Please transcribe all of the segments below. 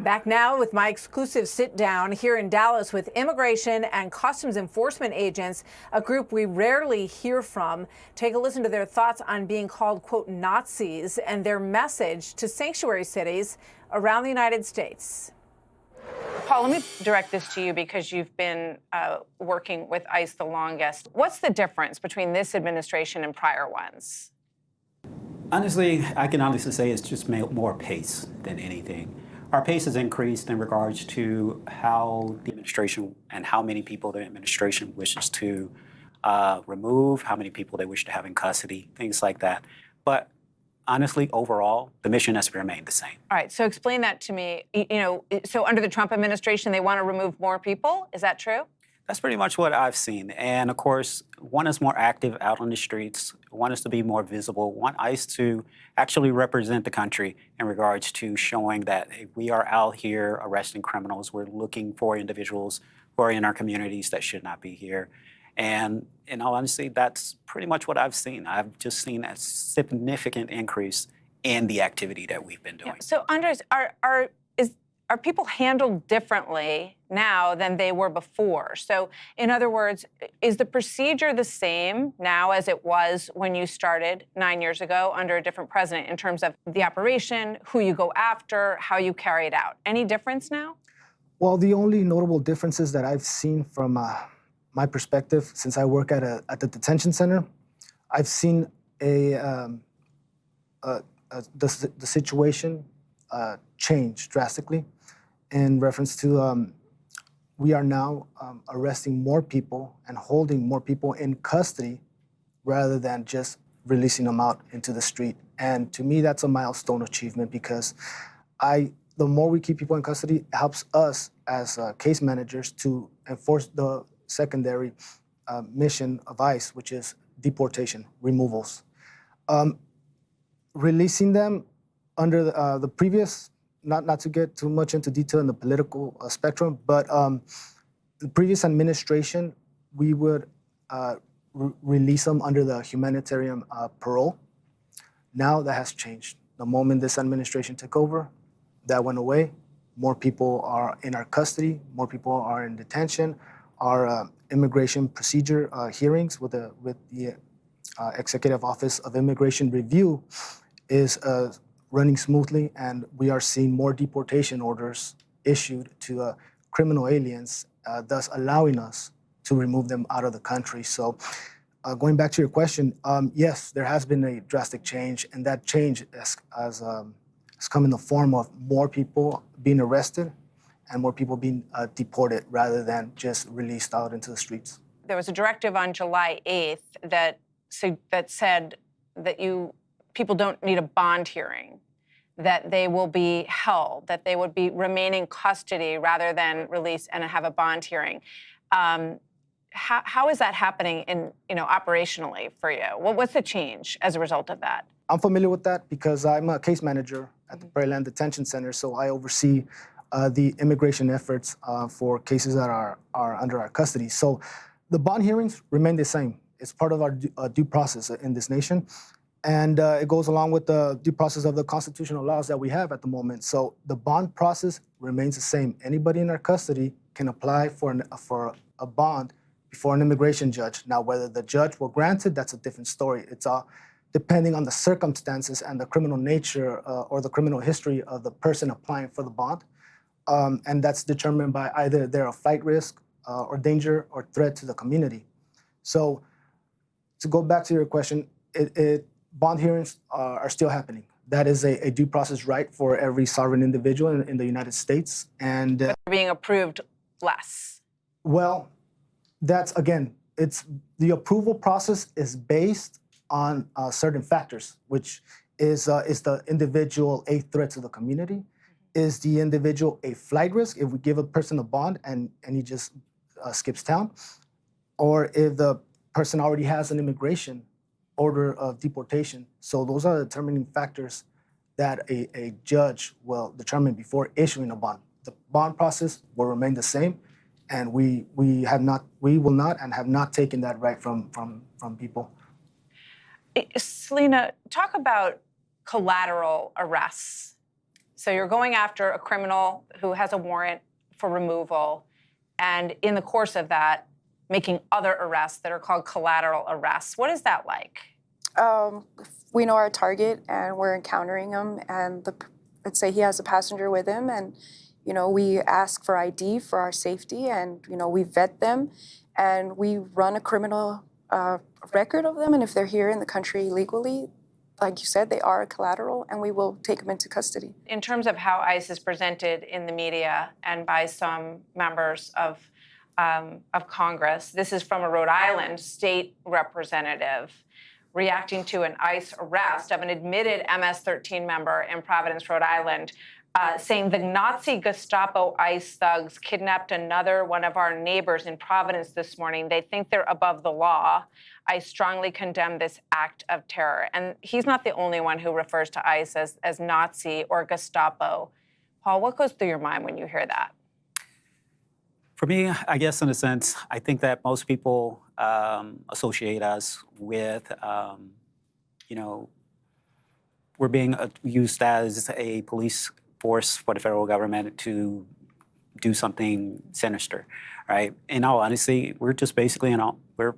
Back now with my exclusive sit-down here in Dallas with immigration and customs enforcement agents, a group we rarely hear from. Take a listen to their thoughts on being called, quote, Nazis and their message to sanctuary cities around the United States. Paul, let me direct this to you because you've been working with ICE the longest. What's the difference between this administration and prior ones? Honestly, I can honestly say it's just more pace than anything. Our pace has increased in regards to how the administration and how many people the administration wishes to remove, how many people they wish to have in custody, things like that. But honestly, overall, the mission has remained the same. All right, so explain that to me. So under the Trump administration, they want to remove more people? Is that true? That's pretty much what I've seen. And of course, one is more active out on the streets. One is to be more visible. One ICE to actually represent the country in regards to showing that hey, we are out here arresting criminals. We're looking for individuals who are in our communities that should not be here. And in all honesty, that's pretty much what I've seen. I've just seen a significant increase in the activity that we've been doing. Yeah. So Andres, are people handled differently now than they were before? So in other words, is the procedure the same now as it was when you started 9 years ago under a different president in terms of the operation, who you go after, how you carry it out? Any difference now? Well, the only notable differences that I've seen from my perspective, since I work at the detention center, I've seen the situation change drastically in reference to we are now arresting more people and holding more people in custody rather than just releasing them out into the street. And to me, that's a milestone achievement because the more we keep people in custody, it helps us as case managers to enforce the secondary mission of ICE, which is deportation, removals. Releasing them under the previous, not to get too much into detail in the political spectrum, but the previous administration, we would release them under the humanitarian parole. Now that has changed. The moment this administration took over, that went away. More people are in our custody, more people are in detention. Our immigration procedure hearings with the Executive Office of Immigration Review is running smoothly, and we are seeing more deportation orders issued to criminal aliens, thus allowing us to remove them out of the country. So going back to your question, yes, there has been a drastic change, and that change has come in the form of more people being arrested and more people being deported rather than just released out into the streets. There was a directive on July 8th that said that people don't need a bond hearing, that they will be held, that they would remain in custody rather than release and have a bond hearing. How is that happening operationally for you? What's the change as a result of that? I'm familiar with that because I'm a case manager at the Prairieland Detention Center, so I oversee the immigration efforts for cases that are under our custody. So the bond hearings remain the same. It's part of our due process in this nation. And it goes along with the due process of the constitutional laws that we have at the moment. So the bond process remains the same. Anybody in our custody can apply for a bond before an immigration judge. Now, whether the judge will grant it, that's a different story. It's depending on the circumstances and the criminal nature or the criminal history of the person applying for the bond. And that's determined by either they're a flight risk or danger or threat to the community. So to go back to your question, bond hearings are still happening. That is a due process right for every sovereign individual in the United States. And but they're being approved less. Well, that's, again, the approval process is based on certain factors, which is the individual a threat to the community? Is the individual a flight risk if we give a person a bond and he just skips town? Or if the person already has an immigration order of deportation. So those are the determining factors that a judge will determine before issuing a bond. The bond process will remain the same, and we will not and have not taken that right from people. Selena, talk about collateral arrests. So you're going after a criminal who has a warrant for removal, and in the course of that, making other arrests that are called collateral arrests. What is that like? We know our target, and we're encountering him, and let's say he has a passenger with him, and we ask for ID for our safety, and we vet them, and we run a criminal record of them, and if they're here in the country legally, like you said, they are a collateral, and we will take them into custody. In terms of how ICE is presented in the media and by some members of Congress, this is from a Rhode Island state representative reacting to an ICE arrest of an admitted MS-13 member in Providence, Rhode Island, saying the Nazi Gestapo ICE thugs kidnapped another one of our neighbors in Providence this morning. They think they're above the law. I strongly condemn this act of terror. And he's not the only one who refers to ICE as Nazi or Gestapo. Paul, what goes through your mind when you hear that? For me, I guess in a sense, I think that most people associate us with, we're being used as a police force for the federal government to do something sinister, right? In all honesty, we're just basically we're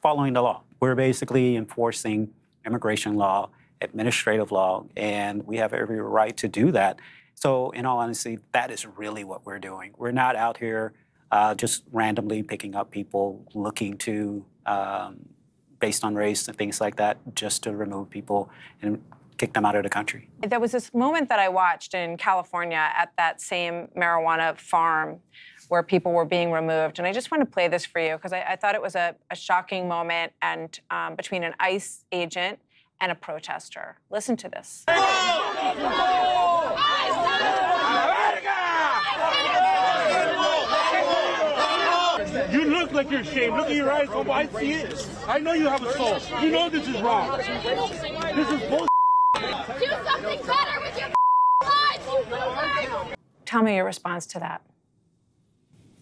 following the law. We're basically enforcing immigration law, administrative law, and we have every right to do that. So in all honesty, that is really what we're doing. We're not out here just randomly picking up people looking to, based on race and things like that, just to remove people and kick them out of the country. There was this moment that I watched in California at that same marijuana farm where people were being removed. And I just want to play this for you because I thought it was a shocking moment and between an ICE agent and a protester. Listen to this. You look like you're ashamed. Look at your eyes, homeboy. I see it. I know you have a soul. You know this is wrong. This is bullshit. Do something better with your life, you loser! Tell me your response to that.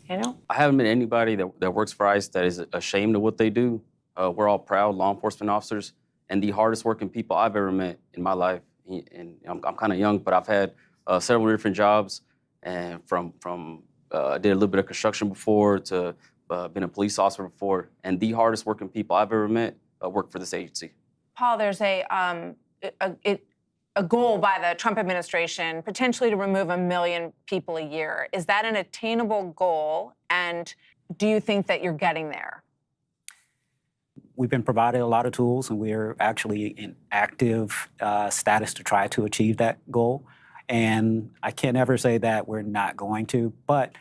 I haven't met anybody that works for ICE that is ashamed of what they do. We're all proud law enforcement officers and the hardest working people I've ever met in my life. And I'm kind of young, but I've had several different jobs, and from I did a little bit of construction before to been a police officer before, and the hardest working people I've ever met work for this agency. Paul, there's a goal by the Trump administration potentially to remove 1 million people a year. Is that an attainable goal? And do you think that you're getting there? We've been provided a lot of tools, and we're actually in active status to try to achieve that goal. And I can't ever say that we're not going to, but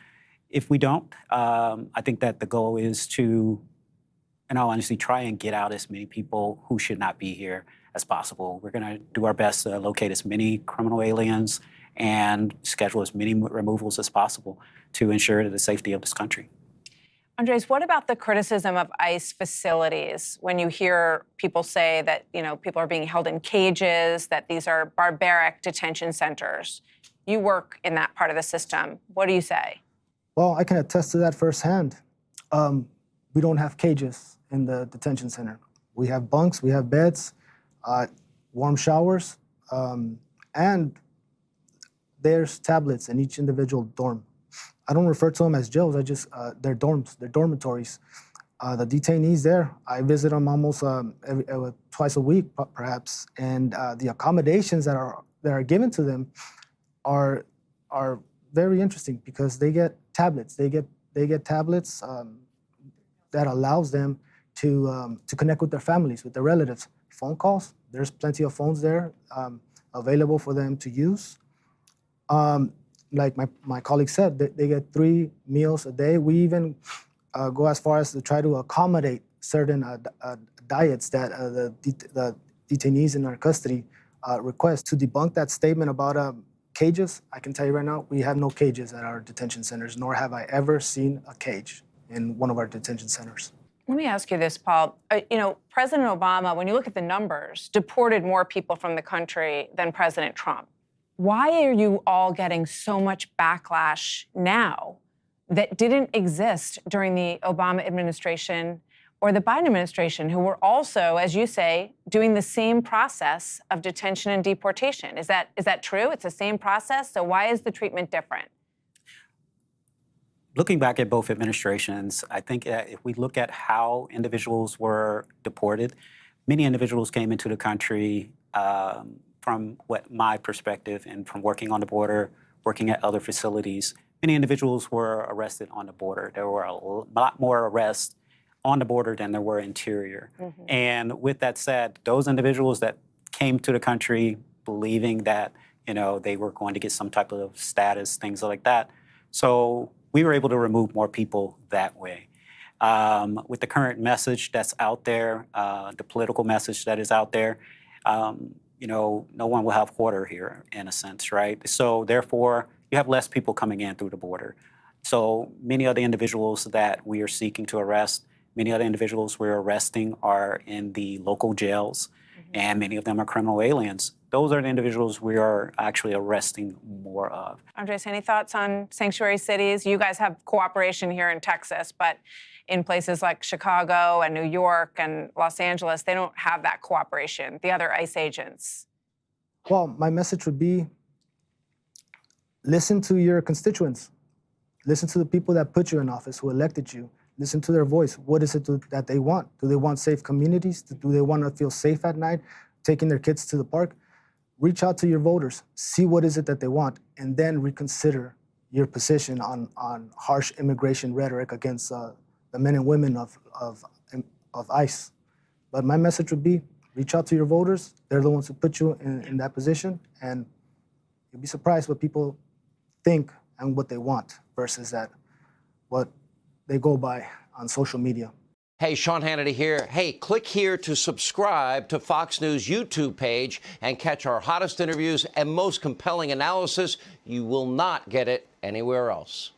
if we don't, I think that the goal is to, in all honesty, try and get out as many people who should not be here as possible. We're going to do our best to locate as many criminal aliens and schedule as many removals as possible to ensure the safety of this country. Andres, what about the criticism of ICE facilities when you hear people say that, people are being held in cages, that these are barbaric detention centers? You work in that part of the system. What do you say? Well, I can attest to that firsthand. We don't have cages in the detention center. We have bunks, we have beds, warm showers, and there's tablets in each individual dorm. I don't refer to them as jails, they're dorms, they're dormitories. The detainees there, I visit them almost twice a week, perhaps, and the accommodations that are given to them are very interesting because they get tablets. They get tablets that allows them to connect with their families, with their relatives. Phone calls, there's plenty of phones there available for them to use. Like my colleague said, they get 3 meals a day. We even go as far as to try to accommodate certain diets that the detainees in our custody request. To debunk that statement about cages, I can tell you right now, we have no cages at our detention centers, nor have I ever seen a cage in one of our detention centers. Let me ask you this, Paul. President Obama, when you look at the numbers, deported more people from the country than President Trump. Why are you all getting so much backlash now that didn't exist during the Obama administration or the Biden administration, who were also, as you say, doing the same process of detention and deportation. Is that true? It's the same process. So why is the treatment different? Looking back at both administrations, I think that if we look at how individuals were deported, many individuals came into the country from what my perspective and from working on the border, working at other facilities, many individuals were arrested on the border. There were a lot more arrests on the border than there were interior. And with that said, those individuals that came to the country believing that, they were going to get some type of status, things like that. So we were able to remove more people that way. With the current message that's out there, the political message that is out there, no one will have quarter here in a sense, right? So therefore, you have less people coming in through the border. So many of the individuals that we are seeking to arrest, many of the individuals we're arresting are in the local jails, and many of them are criminal aliens. Those are the individuals we are actually arresting more of. Andres, any thoughts on sanctuary cities? You guys have cooperation here in Texas, but in places like Chicago and New York and Los Angeles, they don't have that cooperation, the other ICE agents. Well, my message would be, listen to your constituents. Listen to the people that put you in office, who elected you. Listen to their voice. What is it that they want? Do they want safe communities? Do they want to feel safe at night, taking their kids to the park? Reach out to your voters. See what is it that they want, and then reconsider your position on harsh immigration rhetoric against the men and women of ICE. But my message would be, reach out to your voters. They're the ones who put you in that position, and you'll be surprised what people think and what they want versus what they go by on social media. Hey, Sean Hannity here. Hey, click here to subscribe to Fox News YouTube page and catch our hottest interviews and most compelling analysis. You will not get it anywhere else.